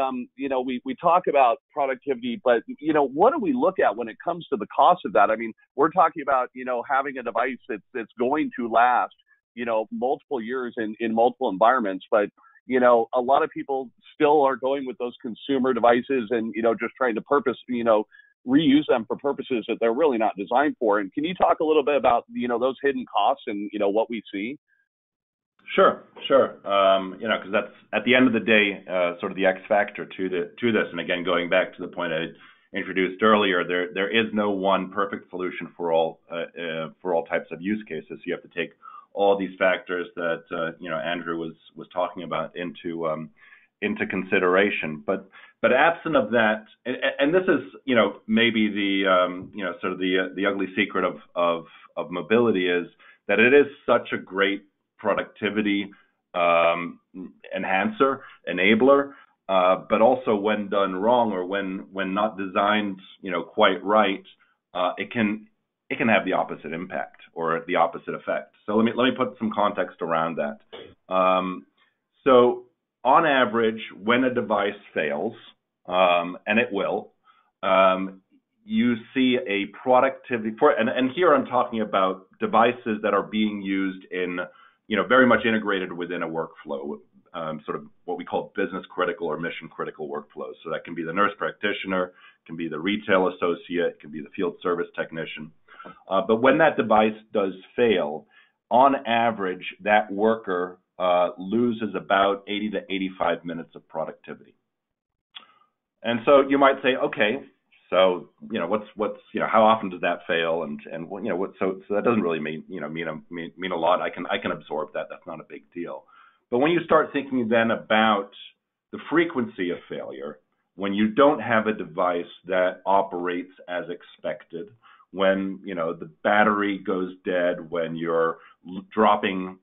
we talk about productivity, but, what do we look at when it comes to the cost of that? I mean, we're talking about, having a device that's going to last, multiple years in multiple environments. But, a lot of people still are going with those consumer devices and, just trying to reuse them for purposes that they're really not designed for. And can you talk a little bit about, those hidden costs and, what we see? Sure. Because that's at the end of the day, sort of the X factor to this. And again, going back to the point I introduced earlier, there is no one perfect solution for all types of use cases. So you have to take all these factors that Andrew was talking about into consideration. But absent of that, and this is maybe the sort of the ugly secret of mobility is that it is such a great productivity enhancer, enabler, but also when done wrong or when not designed quite right, it can have the opposite impact or the opposite effect. So let me put some context around that. So on average, when a device fails, and it will, you see a productivity and here I'm talking about devices that are being used in very much integrated within a workflow, sort of what we call business critical or mission critical workflows. So that can be the nurse practitioner, it can be the retail associate, it can be the field service technician. But when that device does fail, on average, that worker loses about 80 to 85 minutes of productivity. And so you might say, okay, So, how often does that fail? And so that doesn't really mean a lot. I can absorb that. That's not a big deal. But when you start thinking then about the frequency of failure, when you don't have a device that operates as expected, when the battery goes dead, when you're dropping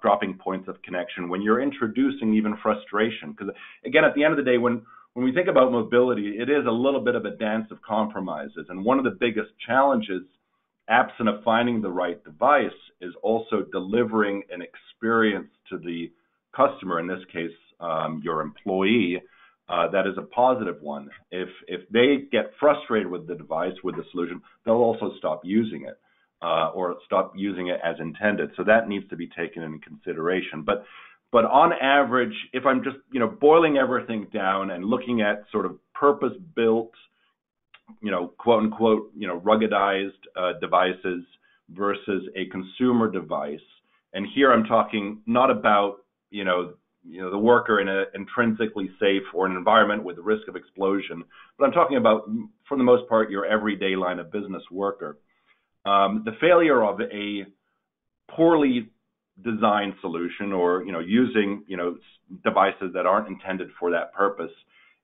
dropping points of connection, when you're introducing even frustration, because again, at the end of the day, when we think about mobility, it is a little bit of a dance of compromises, and one of the biggest challenges, absent of finding the right device, is also delivering an experience to the customer, in this case your employee, that is a positive one. If they get frustrated with the device, with the solution, they'll also stop using it, or stop using it as intended. So that needs to be taken into consideration. But on average, if I'm just boiling everything down and looking at sort of purpose-built, quote unquote, ruggedized devices versus a consumer device, and here I'm talking not about the worker in an intrinsically safe or an environment with the risk of explosion, but I'm talking about, for the most part, your everyday line of business worker. The failure of a poorly designed solution, or using devices that aren't intended for that purpose,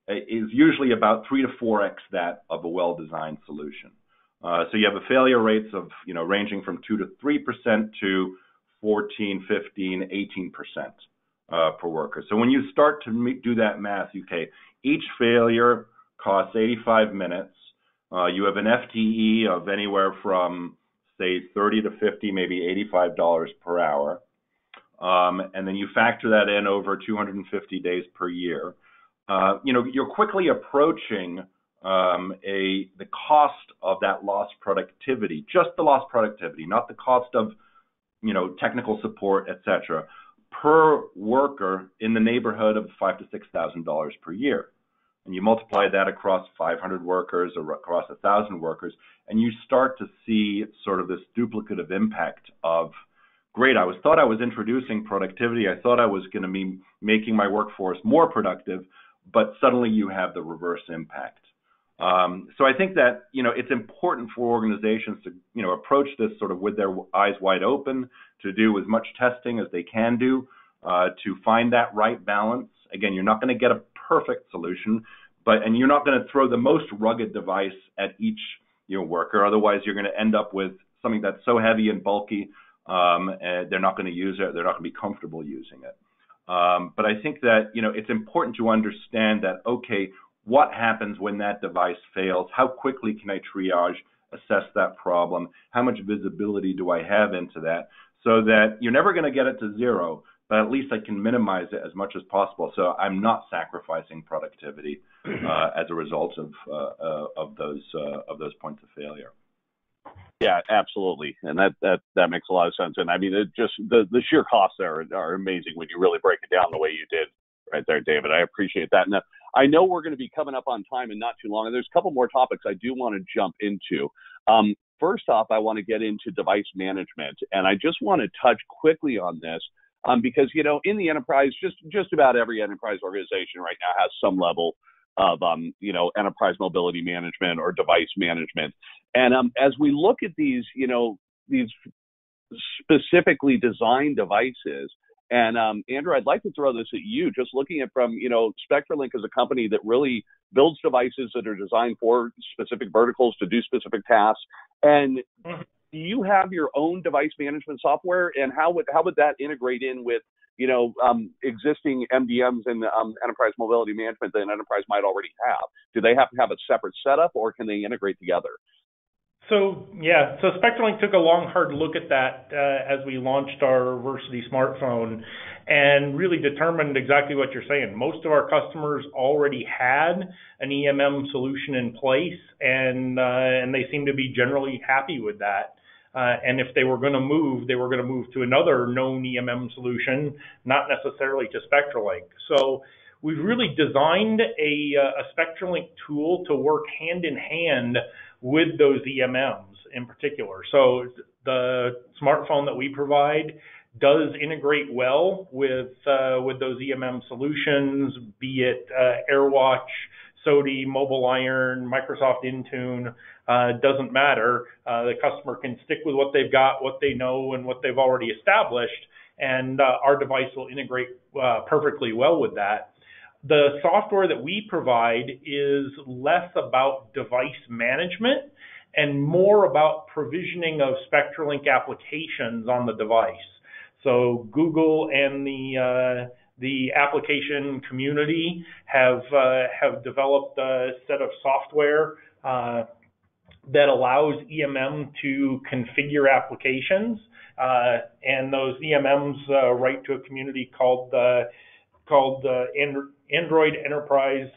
is usually about 3 to 4x that of a well-designed solution. So you have a failure rates of ranging from 2 to 3% to 14, 15, 18%. Per worker. So when you start to do that math, each failure costs 85 minutes. You have an FTE of anywhere from, say, 30 to 50, maybe $85 per hour. And then you factor that in over 250 days per year. You're quickly approaching the cost of that lost productivity, just the lost productivity, not the cost of technical support, etc., per worker, in the neighborhood of $5,000 to $6,000 per year. And you multiply that across 500 workers or across 1,000 workers, and you start to see sort of this duplicative impact of, great, I thought I was introducing productivity, I thought I was going to be making my workforce more productive, but suddenly you have the reverse impact. So I think that it's important for organizations to approach this sort of with their eyes wide open, to do as much testing as they can do, to find that right balance. Again, you're not going to get a perfect solution, and you're not going to throw the most rugged device at each worker. Otherwise, you're going to end up with something that's so heavy and bulky, and they're not going to use it. They're not going to be comfortable using it. But I think that it's important to understand that, okay, what happens when that device fails? How quickly can I triage, assess that problem? How much visibility do I have into that? So that you're never going to get it to zero, but at least I can minimize it as much as possible, so I'm not sacrificing productivity as a result of those points of failure. Yeah, absolutely, and that makes a lot of sense. And I mean, it just the sheer costs are amazing when you really break it down the way you did right there, David. I appreciate that. And I know we're going to be coming up on time and not too long, and there's a couple more topics I do want to jump into. First off, I want to get into device management, and I just want to touch quickly on this because, in the enterprise, just about every enterprise organization right now has some level of, enterprise mobility management or device management. And as we look at these specifically designed devices, and Andrew, I'd like to throw this at you, just looking at from, SpectrumLink is a company that really builds devices that are designed for specific verticals to do specific tasks. And do you have your own device management software, and how would that integrate in with, existing MDMs and enterprise mobility management that an enterprise might already have? Do they have to have a separate setup, or can they integrate together? So SpectrumLink took a long, hard look at that as we launched our Versity smartphone, and really determined exactly what you're saying. Most of our customers already had an EMM solution in place, and they seem to be generally happy with that. And if they were going to move, they were going to move to another known EMM solution, not necessarily to SpectrumLink. So we've really designed a SpectrumLink tool to work hand in hand with those EMMs in particular. So the smartphone that we provide does integrate well with those EMM solutions, be it AirWatch, SODI, Mobile Iron, Microsoft Intune, doesn't matter. The customer can stick with what they've got, what they know, and what they've already established, and our device will integrate perfectly well with that. The software that we provide is less about device management and more about provisioning of SpectrumLink applications on the device. So Google and the application community have developed a set of software that allows EMM to configure applications, and those EMMs write to a community called Android Enterprise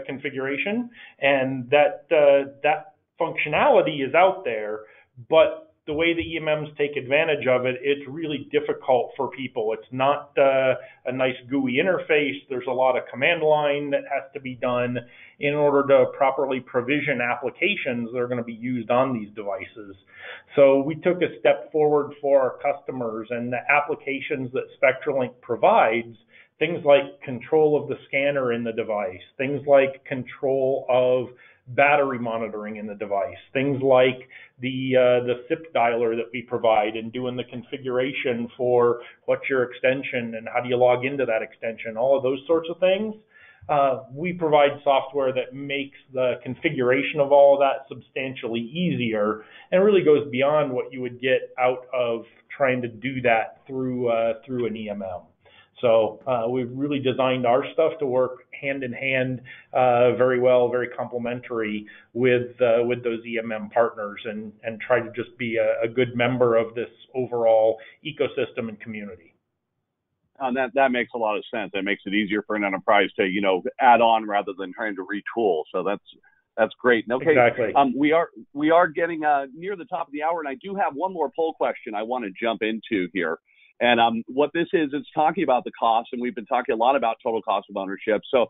Configuration, and that functionality is out there, but the way the EMMs take advantage of it, it's really difficult for people. It's not a nice GUI interface. There's a lot of command line that has to be done in order to properly provision applications that are going to be used on these devices. So we took a step forward for our customers, and the applications that SpectrumLink provides, things like control of the scanner in the device, things like control of battery monitoring in the device, things like the SIP dialer that we provide and doing the configuration for what's your extension and how do you log into that extension, all of those sorts of things. We provide software that makes the configuration of all of that substantially easier and really goes beyond what you would get out of trying to do that through an EMM. So we've really designed our stuff to work hand in hand very well, very complementary with those EMM partners, and try to just be a good member of this overall ecosystem and community. That makes a lot of sense. That makes it easier for an enterprise to add on rather than trying to retool. So that's great. Okay, exactly. We are getting near the top of the hour, and I do have one more poll question I want to jump into here. And what this is, it's talking about the cost, and we've been talking a lot about total cost of ownership. So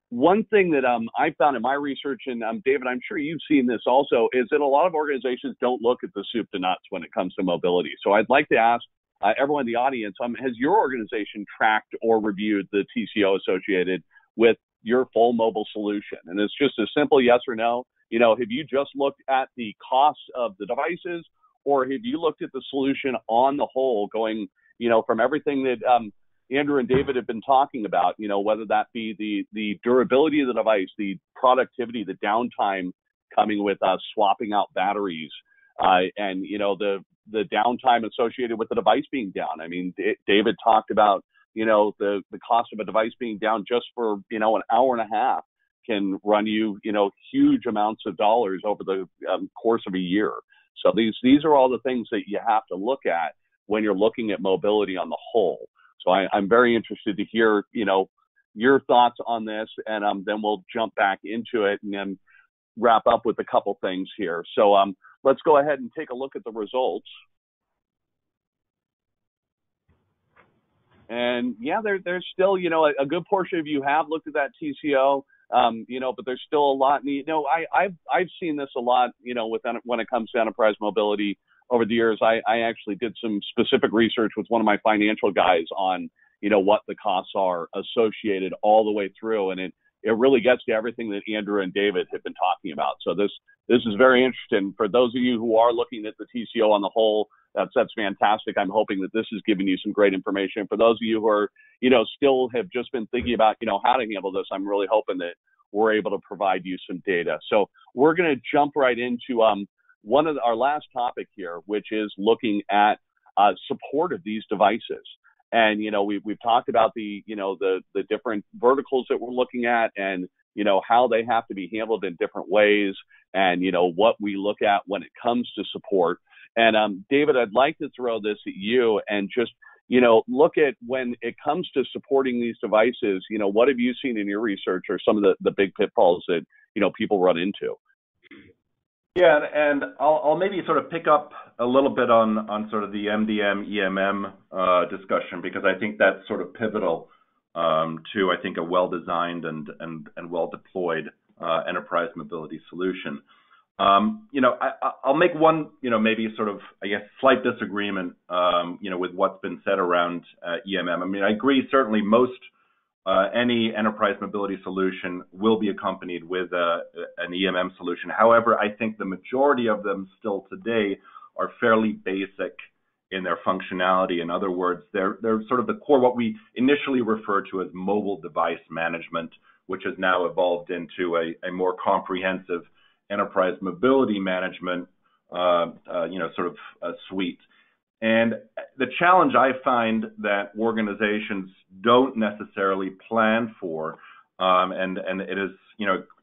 one thing that I found in my research, and David, I'm sure you've seen this also, is that a lot of organizations don't look at the soup to nuts when it comes to mobility. So I'd like to ask everyone in the audience, has your organization tracked or reviewed the TCO associated with your full mobile solution? And it's just a simple yes or no. Have you just looked at the cost of the devices, or have you looked at the solution on the whole, going from everything that Andrew and David have been talking about, whether that be the durability of the device, the productivity, the downtime coming with swapping out batteries, and the downtime associated with the device being down. I mean, David talked about the cost of a device being down just for an hour and a half can run you huge amounts of dollars over the course of a year. So these are all the things that you have to look at when you're looking at mobility on the whole. So I'm very interested to hear, your thoughts on this, and then we'll jump back into it and then wrap up with a couple things here. So let's go ahead and take a look at the results. And yeah, there's still, a good portion of you have looked at that TCO, but there's still a lot. I've seen this a lot, when it comes to enterprise mobility. Over the years, I actually did some specific research with one of my financial guys on, what the costs are associated all the way through. And it really gets to everything that Andrew and David have been talking about. So this is very interesting. For those of you who are looking at the TCO on the whole, that's fantastic. I'm hoping that this is giving you some great information. For those of you who are, still have just been thinking about, how to handle this, I'm really hoping that we're able to provide you some data. So we're going to jump right into one of our last topic here, which is looking at support of these devices. And, we've talked about the different verticals that we're looking at, and, how they have to be handled in different ways, and, what we look at when it comes to support. And David, I'd like to throw this at you and just, look at when it comes to supporting these devices, what have you seen in your research, or some of the big pitfalls that, people run into? Yeah, and I'll maybe sort of pick up a little bit on sort of the MDM, EMM discussion, because I think that's sort of pivotal to, I think, a well-designed and well-deployed enterprise mobility solution. I'll make one, maybe sort of, I guess, slight disagreement, with what's been said around EMM. I mean, I agree, certainly most any enterprise mobility solution will be accompanied with an EMM solution. However, I think the majority of them still today are fairly basic in their functionality. In other words, they're sort of the core, what we initially referred to as mobile device management, which has now evolved into a more comprehensive enterprise mobility management, sort of a suite. And the challenge I find that organizations don't necessarily plan for, and it is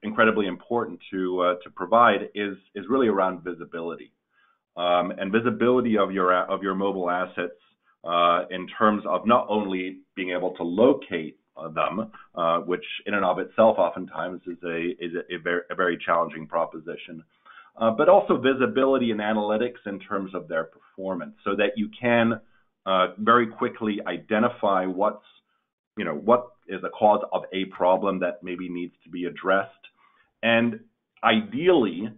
incredibly important to provide, is really around visibility. And visibility of your mobile assets in terms of not only being able to locate them, which in and of itself oftentimes is a very challenging proposition, but also visibility and analytics in terms of their performance, so that you can very quickly identify what is the cause of a problem that maybe needs to be addressed, and ideally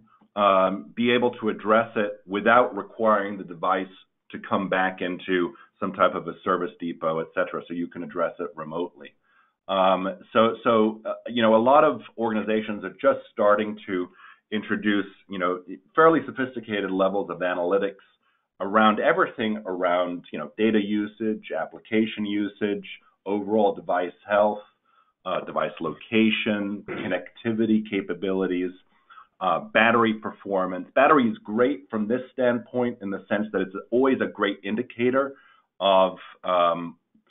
be able to address it without requiring the device to come back into some type of a service depot, et cetera, so you can address it remotely. A lot of organizations are just starting to introduce, fairly sophisticated levels of analytics around everything around, data usage, application usage, overall device health, device location, connectivity capabilities, battery performance. Battery is great from this standpoint in the sense that it's always a great indicator of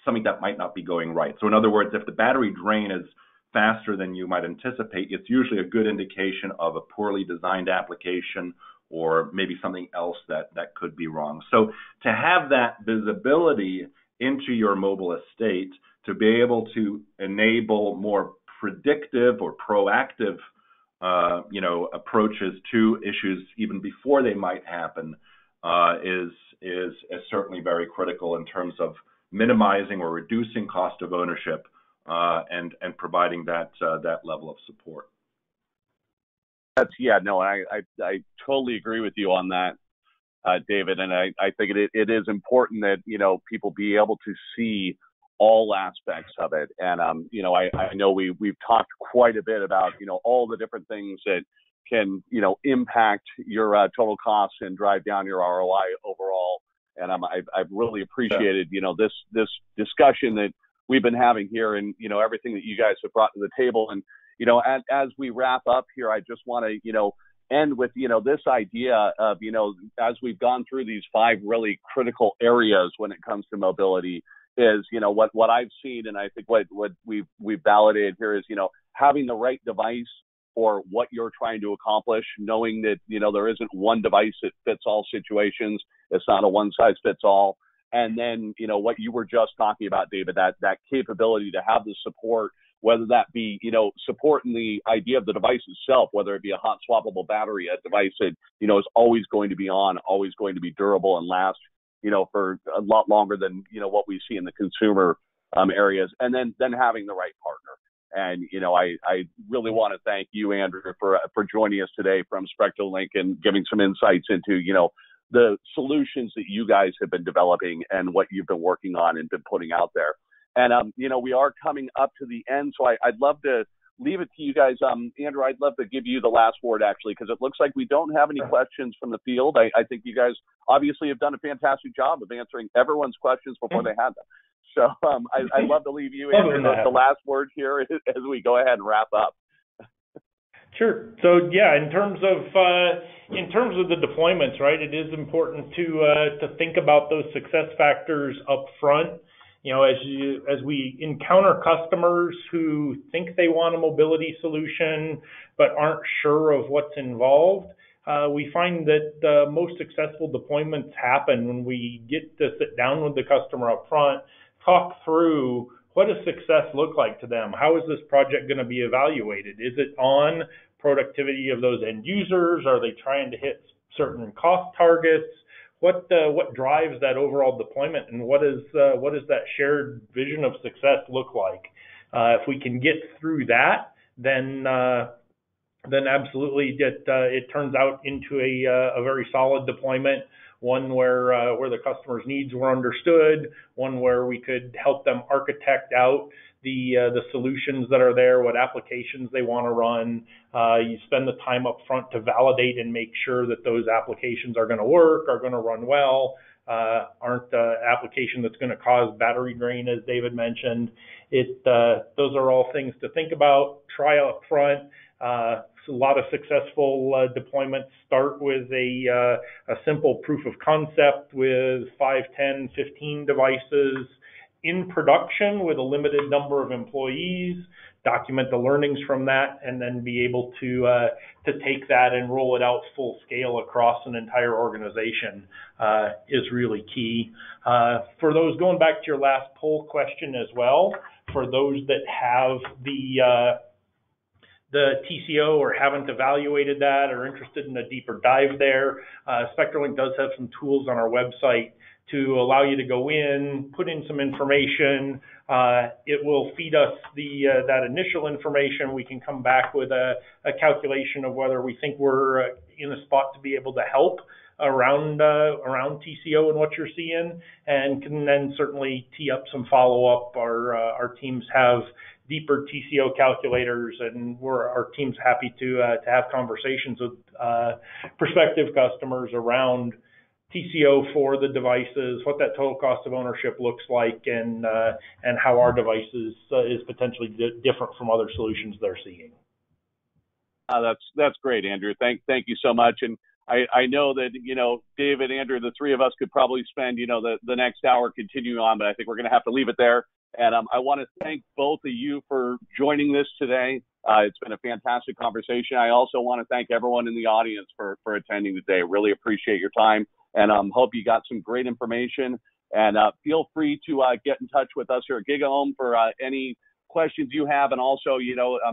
something that might not be going right. So in other words, if the battery drain is faster than you might anticipate, it's usually a good indication of a poorly designed application or maybe something else that could be wrong. So to have that visibility into your mobile estate, to be able to enable more predictive or proactive approaches to issues even before they might happen is certainly very critical in terms of minimizing or reducing cost of ownership and providing that level of support. I totally agree with you on that, David, and I think it is important that people be able to see all aspects of it. And I know we've talked quite a bit about all the different things that can impact your total costs and drive down your ROI overall. And I've really appreciated this discussion that we've been having here, and everything that you guys have brought to the table. And as we wrap up here, I just want to end with this idea of as we've gone through these 5 really critical areas when it comes to mobility, is what I've seen, and I think what we've validated here is having the right device for what you're trying to accomplish, knowing that there isn't one device that fits all situations. It's not a one size fits all. And then what you were just talking about, David, that capability to have the support, whether that be support in the idea of the device itself, whether it be a hot swappable battery, a device that is always going to be on, always going to be durable and last for a lot longer than what we see in the consumer areas, and then having the right partner. And I really want to thank you, Andrew, for joining us today from SpectrumLink and giving some insights into the solutions that you guys have been developing and what you've been working on and been putting out there. And we are coming up to the end, so I'd love to leave it to you guys. Andrew, I'd love to give you the last word, actually, because it looks like we don't have any questions from the field. I think you guys obviously have done a fantastic job of answering everyone's questions before they had them. So I'd love to leave you, Andrew, the last word here as we go ahead and wrap up. Sure. So yeah, in terms of the deployments, right, it is important to think about those success factors up front. As we encounter customers who think they want a mobility solution but aren't sure of what's involved, we find that the most successful deployments happen when we get to sit down with the customer up front, talk through what does success look like to them? How is this project going to be evaluated? Is it on productivity of those end users? Are they trying to hit certain cost targets? What drives that overall deployment, and what is that shared vision of success look like? If we can get through that, then absolutely it turns out into a very solid deployment one where the customer's needs were understood, one where we could help them architect out the solutions that are there, what applications they want to run. You spend the time up front to validate and make sure that those applications are going to work, are going to run well, aren't an application that's going to cause battery drain, as David mentioned. Those are all things to think about, try up front. So a lot of successful deployments start with a simple proof of concept with 5, 10, 15 devices in production with a limited number of employees, document the learnings from that, and then be able to take that and roll it out full scale across an entire organization is really key. For those, going back to your last poll question as well, for those that have the TCO or haven't evaluated that or interested in a deeper dive there, SpectrumLink does have some tools on our website to allow you to go in, put in some information. It will feed us that initial information. We can come back with a calculation of whether we think we're in a spot to be able to help around TCO and what you're seeing, and can then certainly tee up some follow-up. Our teams have deeper TCO calculators, and our team's happy to have conversations with prospective customers around TCO for the devices, what that total cost of ownership looks like, and how our devices is potentially different from other solutions they're seeing. That's great, Andrew. Thank you so much. And I know that, David, Andrew, the three of us could probably spend, the next hour continuing on, but I think we're going to have to leave it there. And I want to thank both of you for joining this today. It's been a fantastic conversation. I also want to thank everyone in the audience for attending today. Really appreciate your time, and hope you got some great information. And feel free to get in touch with us here at GigaOM for any questions you have. And also,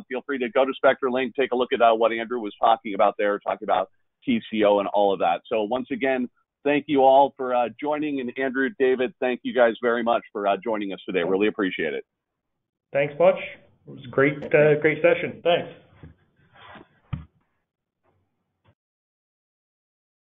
feel free to go to SpectrumLink, take a look at what Andrew was talking about there, talking about TCO and all of that. So once again, thank you all for joining. And Andrew, David, thank you guys very much for joining us today. Really appreciate it. Thanks much. It was a great session. Thanks.